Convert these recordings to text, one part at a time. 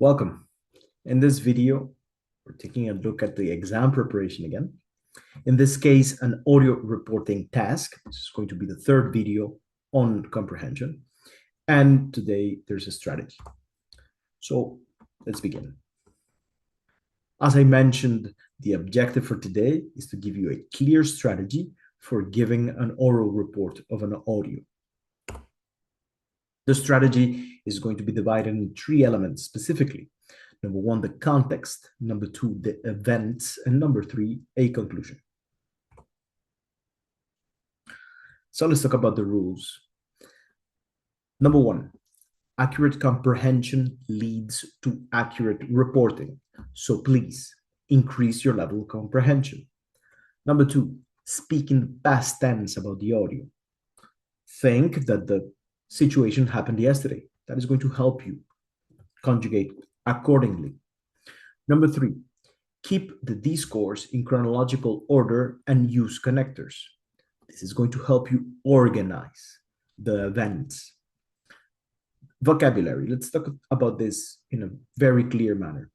Welcome. In this video, we're taking a look at the exam preparation again. In this case, an audio reporting task. This is going to be the third video on comprehension. And today there's a strategy. So let's begin. As I mentioned, the objective for today is to give you a clear strategy for giving an oral report of an audio. The strategy is going to be divided in three elements specifically. Number one, the context. Number two, the events. And number three, a conclusion. So let's talk about the rules. Number one, accurate comprehension leads to accurate reporting. So please increase your level of comprehension. Number two, speak in the past tense about the audio. Think that the situation happened yesterday. That is going to help you conjugate accordingly. Number three, keep the discourse in chronological order and use connectors. This is going to help you organize the events. Vocabulary. Let's talk about this in a very clear manner.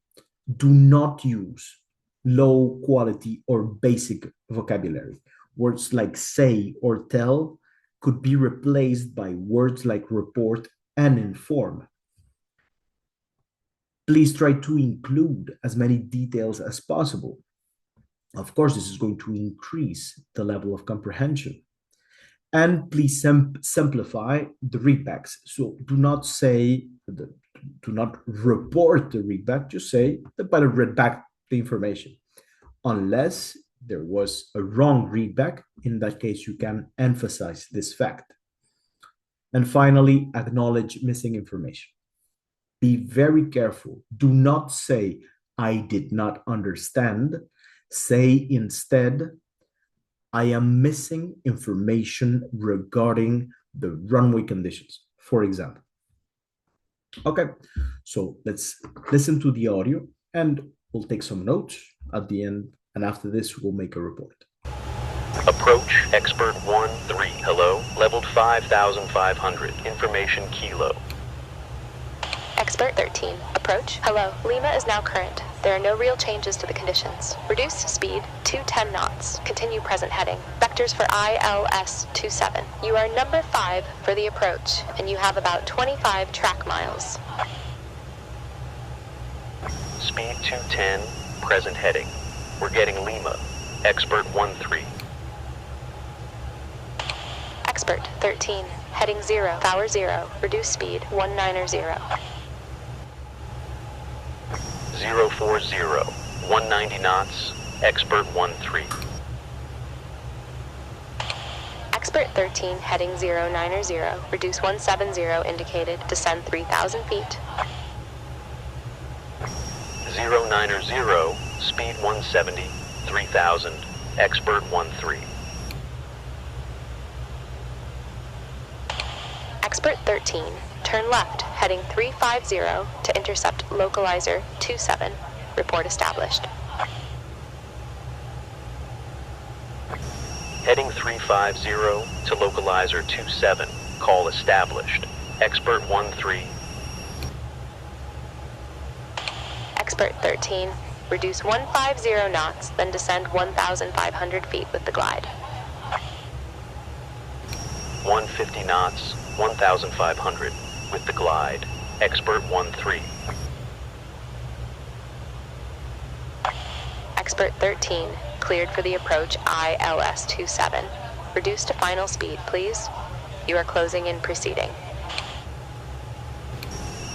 Do not use low quality or basic vocabulary. Words like say or tell could be replaced by words like report and inform. Please try to include as many details as possible. Of course, this is going to increase the level of comprehension. And please simplify the readbacks. So do not say, do not report the readback, just say the better read back the information. Unless there was a wrong readback, in that case, you can emphasize this fact. And finally, acknowledge missing information. Be very careful. Do not say, I did not understand. Say instead, I am missing information regarding the runway conditions, for example. Okay, so let's listen to the audio and we'll take some notes at the end. And after this, we'll make a report. Approach expert 1-3. Hello, leveled 5,500. Information kilo. Expert 13. Approach. Hello. Lima is now current. There are no real changes to the conditions. Reduce speed to 10 knots. Continue present heading. Vectors for ILS 27. You are number 5 for the approach, and you have about 25 track miles. Speed 210. Present heading. We're getting Lima. Expert 1-3. Expert 13. Heading 0. Tower 0. Reduce speed 190. 040. 190 knots. Expert 1-3. Expert 13. Heading 090. Reduce 170 indicated. Descend 3,000 feet. 090. Speed 170. 3,000. Expert 1-3. Expert 13, turn left, heading 350 to intercept localizer 27. Report established. Heading 350 to localizer 27. Call established. Expert 1-3. Expert 13, reduce 150 knots, then descend 1,500 feet with the glide. 150 knots. 1,500 with the glide. Expert 1-3. Expert 13, cleared for the approach ILS 27. Reduce to final speed, please. You are closing in proceeding.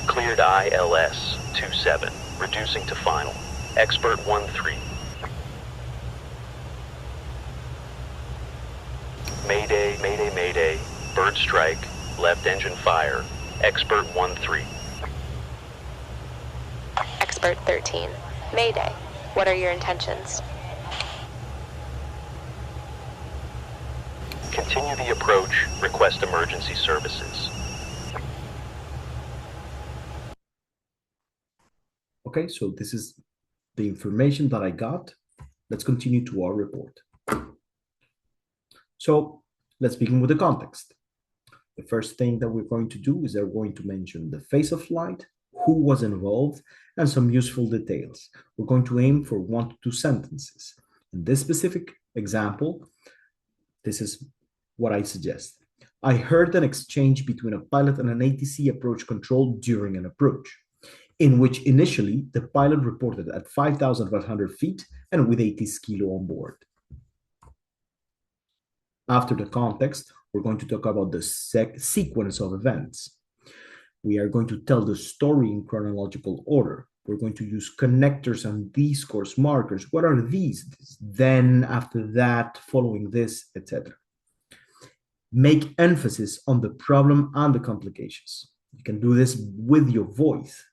Cleared ILS 27. Reducing to final. Expert 1-3. Mayday, mayday, mayday. Bird strike. Left engine fire. Expert 1-3. Expert 13. Mayday. What are your intentions? Continue the approach. Request emergency services. Okay, so this is the information that I got. Let's continue to our report. So let's begin with the context. The first thing that we're going to do is we're going to mention the phase of flight, who was involved, and some useful details. We're going to aim for 1 to 2 sentences. In this specific example, this is what I suggest. I heard an exchange between a pilot and an ATC approach control during an approach, in which initially the pilot reported at 5,500 feet and with 80 kilo on board. After the context, we're going to talk about the sequence of events. We are going to tell the story in chronological order. We're going to use connectors and discourse markers. What are these? Then, after that, following this, etc. Make emphasis on the problem and the complications. You can do this with your voice.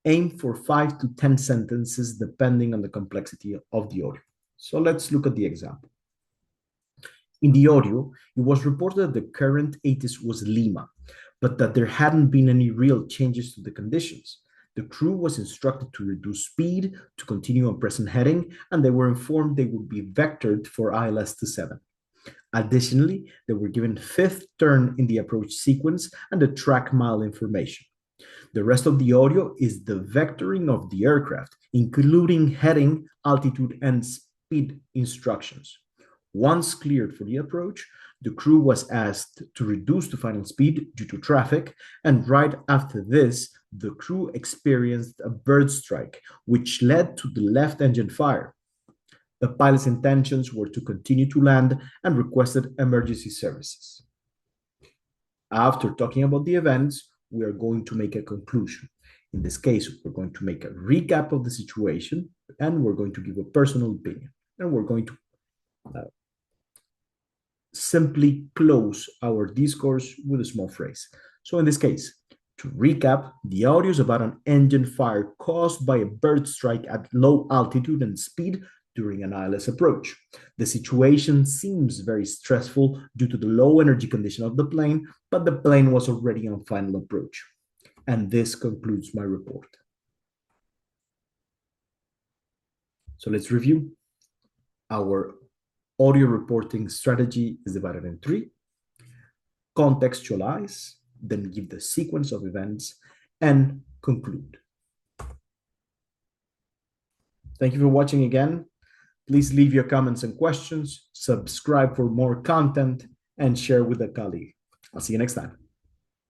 Aim for 5 to 10 sentences depending on the complexity of the audio. So let's look at the example. In the audio, it was reported that the current ATIS was Lima, but that there hadn't been any real changes to the conditions. The crew was instructed to reduce speed, to continue on present heading, and they were informed they would be vectored for ILS to 7. Additionally, they were given fifth turn in the approach sequence and the track mile information. The rest of the audio is the vectoring of the aircraft, including heading, altitude, and speed instructions. Once cleared for the approach, the crew was asked to reduce to final speed due to traffic, and right after this, the crew experienced a bird strike, which led to the left engine fire. The pilot's intentions were to continue to land and requested emergency services. After talking about the events, we are going to make a conclusion. In this case, we're going to make a recap of the situation, and we're going to give a personal opinion, and we're going to simply close our discourse with a small phrase. So in this case, to recap, the audio is about an engine fire caused by a bird strike at low altitude and speed during an ILS approach. The situation seems very stressful due to the low energy condition of the plane, but the plane was already on final approach. And this concludes my report. So let's review. Our audio reporting strategy is divided in 3. Contextualize, then give the sequence of events, and conclude. Thank you for watching again. Please leave your comments and questions, subscribe for more content, and share with a colleague. I'll see you next time.